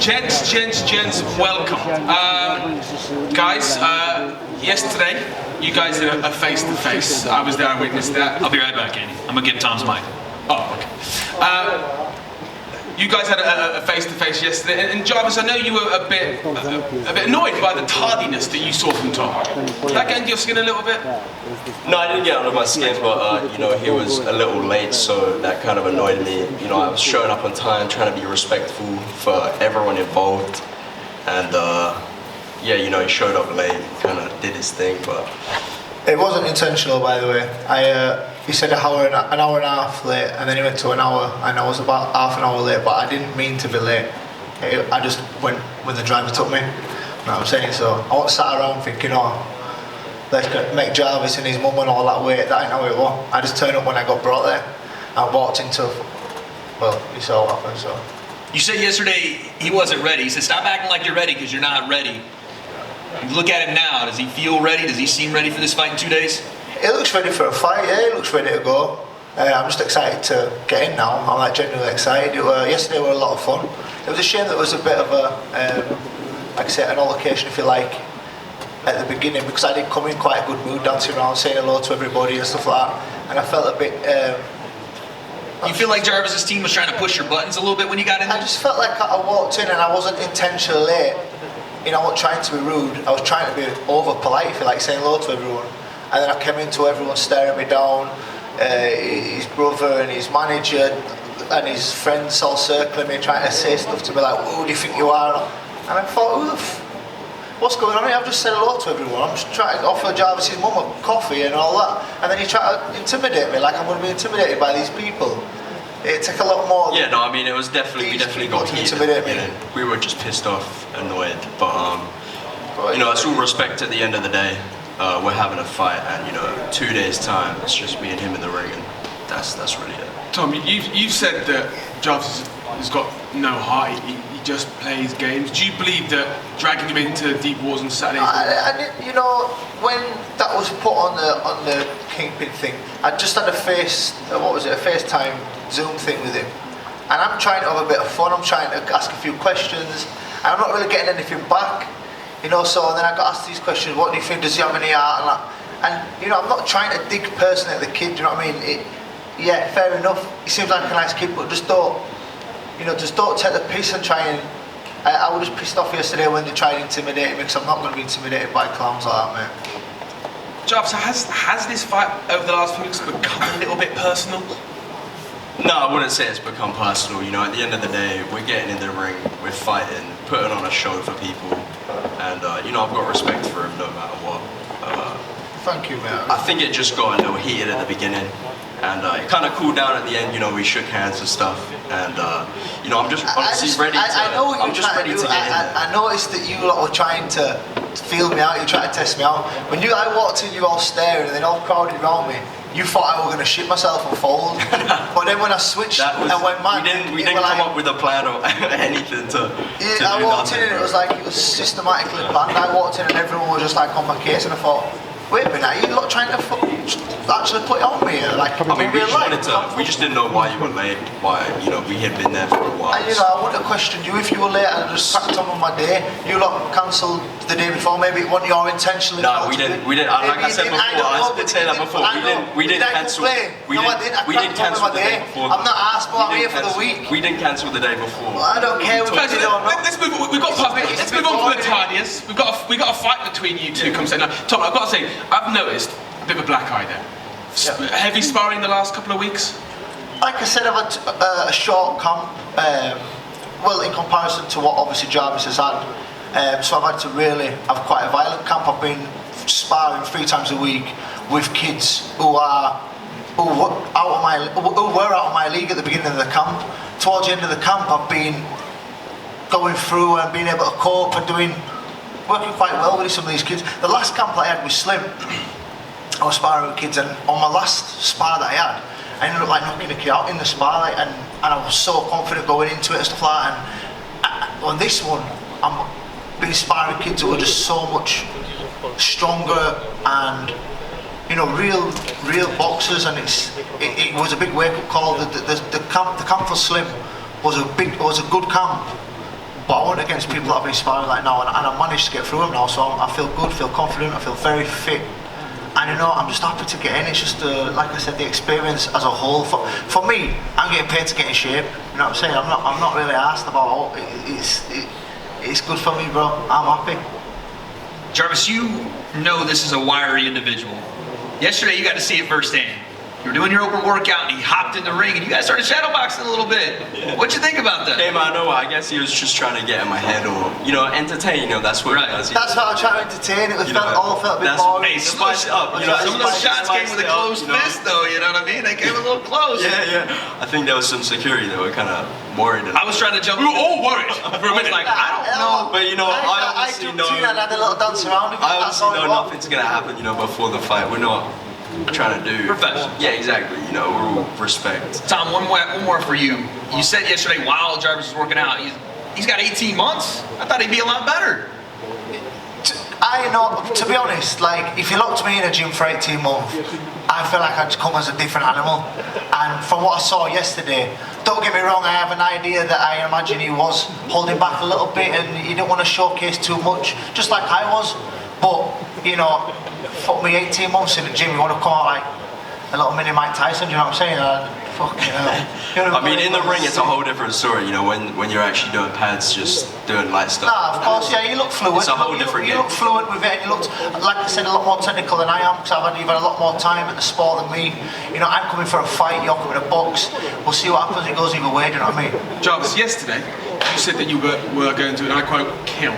Gents, welcome. Guys, yesterday, you guys did a face-to-face. I was there, I witnessed that. I'll be right back, Andy. I'm gonna get Tom's mic. Oh, okay. You guys had a face-to-face yesterday, and Jarvis, I know you were a bit annoyed by the tardiness that you saw from Tom. Did that get under your skin a little bit? No, I didn't get under my skin, but you know, he was a little late, so that kind of annoyed me. You know, I was showing up on time, trying to be respectful for everyone involved, and yeah, you know, he showed up late, kind of did his thing, but it wasn't intentional, by the way. He said an hour and a half late, and then he went to an hour, and I was about half an hour late, but I didn't mean to be late. I just went when the driver took me. You know what I'm saying? So I wasn't sat around thinking, oh, let's make Jarvis and his mum and all that wait. That ain't how it was. I just turned up when I got brought there. I walked into, well, you saw what happened, so. You said yesterday he wasn't ready. He said, stop acting like you're ready, because you're not ready. You look at him now. Does he feel ready? Does he seem ready for this fight in 2 days? He looks ready for a fight, yeah, he looks ready to go. I'm just excited to get in now. I'm like genuinely excited. Yesterday was a lot of fun. It was a shame that there was a bit of a, like I said, an altercation, if you like, at the beginning, because I did come in quite a good mood, dancing around, saying hello to everybody and stuff like that. And I felt a bit... you feel like Jarvis's team was trying to push your buttons a little bit when you got in there? I just felt like I walked in and I wasn't intentionally late. You know, I wasn't trying to be rude. I was trying to be over polite, if you like, saying hello to everyone. And then I came into everyone staring me down, his brother and his manager and his friends all circling me, trying to say stuff to me like, who do you think you are? And I thought, what's going on here? I've just said hello to everyone. I'm just trying to offer Jarvis's mum a coffee and all that. And then he tried to intimidate me, like I'm going to be intimidated by these people. It took a lot more. Yeah, no, I mean, it was definitely, we definitely got heated. We were just pissed off, annoyed, but you know, it's all respect at the end of the day. We're having a fight, and you know, 2 days time, it's just me and him in the ring, and that's really it. Tom, you've said that Jarvis has got no heart. He just plays games. Do you believe that dragging him into deep wars on Saturday? You know, when that was put on the KingPyn thing, I just had a FaceTime Zoom thing with him, and I'm trying to have a bit of fun. I'm trying to ask a few questions, and I'm not really getting anything back. You know, so then I got asked these questions, what do you think, does he have any heart and that? And, you know, I'm not trying to dig personally at the kid, you know what I mean? Yeah, fair enough, he seems like a nice kid, but just don't take the piss and try and... I was just pissed off yesterday when they tried to intimidate me, because I'm not going to be intimidated by clowns like that, mate. Jarvis, has this fight over the last few weeks become a little bit personal? No, I wouldn't say it's become personal. You know, at the end of the day, we're getting in the ring, we're fighting, putting on a show for people, and you know, I've got respect for him no matter what. Thank you, man. I think it just got a little heated at the beginning, and it kind of cooled down at the end. You know, we shook hands and stuff, and you know, I'm just honestly ready to. I'm just ready to get in there. I noticed that you lot were trying to feel me out. You tried to test me out. When I walked in, you all staring, and then all crowded around me. You thought I was going to shit myself and fold, but then when I switched and went mad, we didn't come up with a plan or anything to I walked in and it was like, it was systematically planned. I walked in and everyone was just like on my case, and I thought, wait a minute, are you lot trying to actually put it on me? Like, I mean, we just didn't know why you were late, why, you know, we had been there for a while. And you know, I wouldn't have questioned you if you were late and just cracked on with my day. You lot cancelled the day before, maybe it wasn't your intention. No, we didn't, like I said before, I did say that before, we didn't cancel. We didn't cancel the day before. I'm not asked, but I'm here for the week. We didn't cancel the day before. Well, I don't care. Let's move on. Let's move on to the 𝗪𝗏𝗧. We've got a fight between you two. Come say now, Tom. I've got to say, I've noticed a bit of a black eye there. Heavy sparring the last couple of weeks. Like I said, I've had a short camp. Well, in comparison to what obviously Jarvis has had. So I've had to really have quite a violent camp. I've been sparring 3 times a week with kids who were out of my league at the beginning of the camp. Towards the end of the camp, I've been going through and being able to cope and working quite well with some of these kids. The last camp I had was Slim. I was sparring with kids, and on my last spar that I had, I ended up like knocking the kid out in the spar, like, and I was so confident going into it and stuff like that. And on this one, I'm been sparring kids who are just so much stronger and, you know, real boxers, and it was a big wake-up call. The camp for Slim was a good camp, but I sparring against people that I've been sparring like now, and I've managed to get through them now, so I feel good, feel confident, I feel very fit. And you know, I'm just happy to get in. It's just, like I said, the experience as a whole. For me, I'm getting paid to get in shape. You know what I'm saying? I'm not really asked about it's good for me, bro. I'm happy. Jarvis, you know this is a wiry individual. Yesterday you got to see it firsthand. You were doing your open workout and he hopped in the ring and you guys started shadowboxing a little bit. Yeah. What'd you think about that? Hey man, no, I guess he was just trying to get in my head or, you know, entertain, you know, that's what he does. That's how I try to entertain. It was all felt a bit boring. Hey, spice it up. You know, some of those shots came with a closed fist though, you know what I mean? They came a little close. Yeah. I think there was some security that were kind of worried. I was trying to jump. We were all worried for a minute. Like, I don't know. But you know, I obviously know. I had a little dance around him. I obviously know nothing's going to happen, you know, before the fight. We're not trying to do professional. Yeah, exactly. You know, we're all respect. Tom, one more for you. You said yesterday while Jarvis was working out, he's got 18 months. I thought he'd be a lot better. I know, to be honest, like, if you locked me in a gym for 18 months, I feel like I'd come as a different animal. And from what I saw yesterday, don't get me wrong, I have an idea that I imagine he was holding back a little bit and he didn't want to showcase too much, just like I was. But, you know, fuck me, 18 months in the gym, you want to come out like a little mini Mike Tyson, do you know what I'm saying? Fucking hell. I mean, in the ring, it's a whole different story, you know, when you're actually doing pads, just doing light stuff. Nah, of course, yeah, you look fluent. It's a whole different game. You look fluent with it, and you looked, like I said, a lot more technical than I am, because you've had a lot more time at the sport than me. You know, I'm coming for a fight, you're coming to box. We'll see what happens, it goes either way, do you know what I mean? Jarvis, yesterday, you said that you were going to, and I quote, kill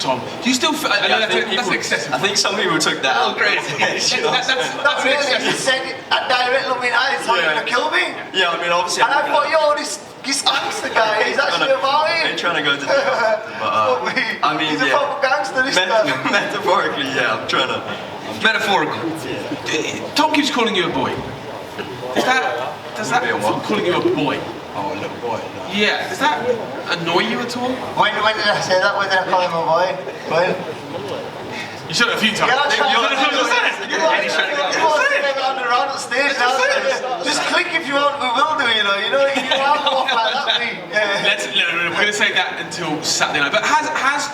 Tom. Do you still feel, I know that's excessive. I think some people took that out. Crazy. That's Really, excessive. you said it, and direct look me in the eyes, you're going to kill me? Yeah, I mean, obviously. And I thought, yo, this gangster guy, he's actually about it. I'm trying to go to jail. But, I mean, he's a proper gangster, this guy. Metaphorically, yeah, I'm trying to. Metaphorical. Tom keeps calling you a boy. Does that calling you a boy? Oh, little boy. No. Yeah, does that annoy you at all? When did I say that? When did I call him a boy? When? You said it a few times. Yeah, Just click if you want, we will do, you know. You have to walk like that, me. We're going to say that until Saturday night. But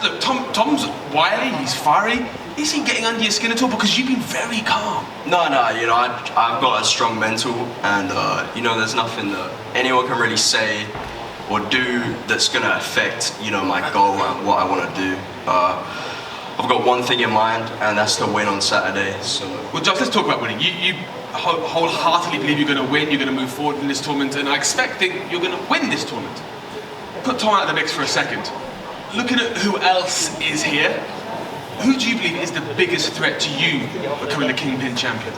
look, Tom's wily, he's fiery. Is he getting under your skin at all? Because you've been very calm. No, you know, I've got a strong mental, and you know, there's nothing that anyone can really say or do that's going to affect, you know, my goal and what I want to do. I've got one thing in mind, and that's to win on Saturday. So, well, Josh, let's talk about winning. You wholeheartedly believe you're going to win. You're going to move forward in this tournament, and I expect that you're going to win this tournament. Put Tom out of the mix for a second. Looking at who else is here, who do you believe is the biggest threat to you becoming the KingPyn champion?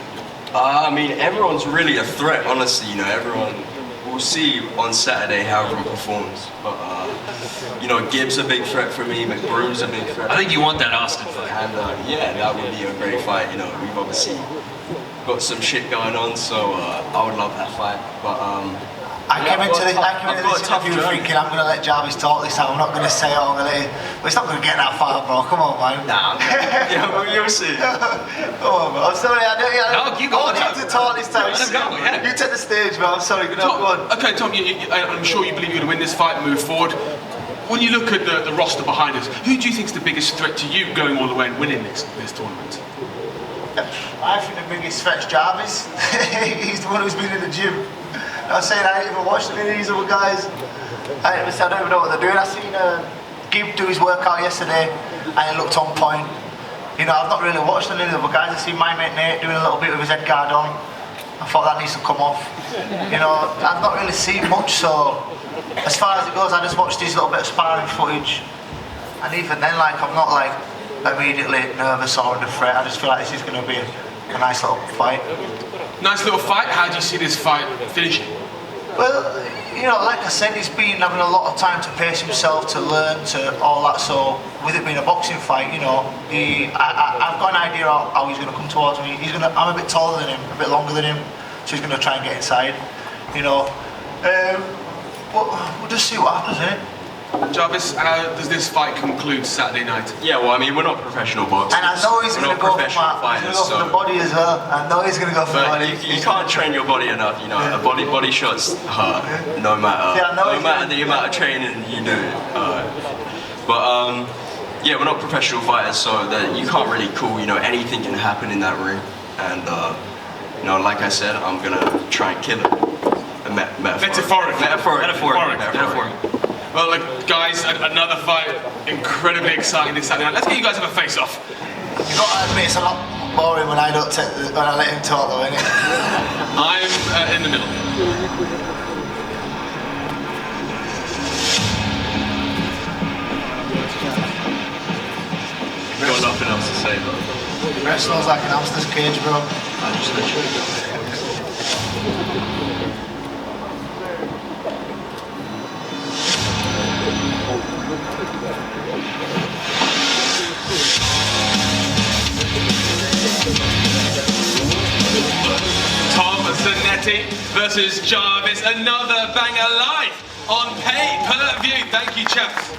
I mean, everyone's really a threat, honestly. You know, everyone. We'll see on Saturday how everyone performs. But you know, Gibbs a big threat for me. McBroom's a big threat. I think you want that Austin fight. And yeah, that would be a great fight. You know, we've obviously got some shit going on, so I would love that fight. But I came into this interview thinking I'm going to let Jarvis talk this time. I'm not going to say it all. But it's not going to get that far, bro. Come on, man. Nah, yeah, well, you'll see. Come on, bro. I'm sorry. I want him to talk this time. You take the stage, bro. I'm sorry. Go on. Okay, Tom, I'm sure you believe you're going to win this fight and move forward. When you look at the roster behind us, who do you think is the biggest threat to you going all the way and winning this tournament? I think the biggest threat's Jarvis. He's the one who's been in the gym. I'm saying I ain't even watched any of these other guys. I don't even know what they're doing. I seen Gibb do his workout yesterday and it looked on point. You know, I've not really watched any of the other guys. I seen my mate Nate doing a little bit with his head guard on. I thought that needs to come off. You know, I've not really seen much, so as far as it goes, I just watched this little bit of sparring footage. And even then, like, I'm not like immediately nervous or under threat. I just feel like this is going to be a nice little fight. Nice little fight. How do you see this fight finishing? Well, you know, like I said, he's been having a lot of time to pace himself, to learn, to all that. So, with it being a boxing fight, you know, I've got an idea of how he's going to come towards me. I'm a bit taller than him, a bit longer than him, so he's going to try and get inside. You know, but we'll just see what happens, eh? Jarvis, how does this fight conclude Saturday night? Yeah, well, I mean, we're not professional boxers. And I know he's going to go for the body as well. I know he's going to go for the body. You can't train your body enough, you know. Yeah. Body shots hurt, no matter the amount of training you do. But yeah, we're not professional fighters, so that you can't really call, you know, anything can happen in that ring. And you know, like I said, I'm gonna try and kill it. Metaphorically. Well, look, guys, another fight, incredibly exciting this Saturday night. Let's get you guys have a face-off. You've got to admit, it's a lot boring when I let him talk, though, isn't it? I'm in the middle. You've got nothing else to say, bro. Wrestler's like an hamster's cage, bro. I just let you go. Tom Zanetti versus Jarvis, another banger live on pay-per-view. Thank you, chaps.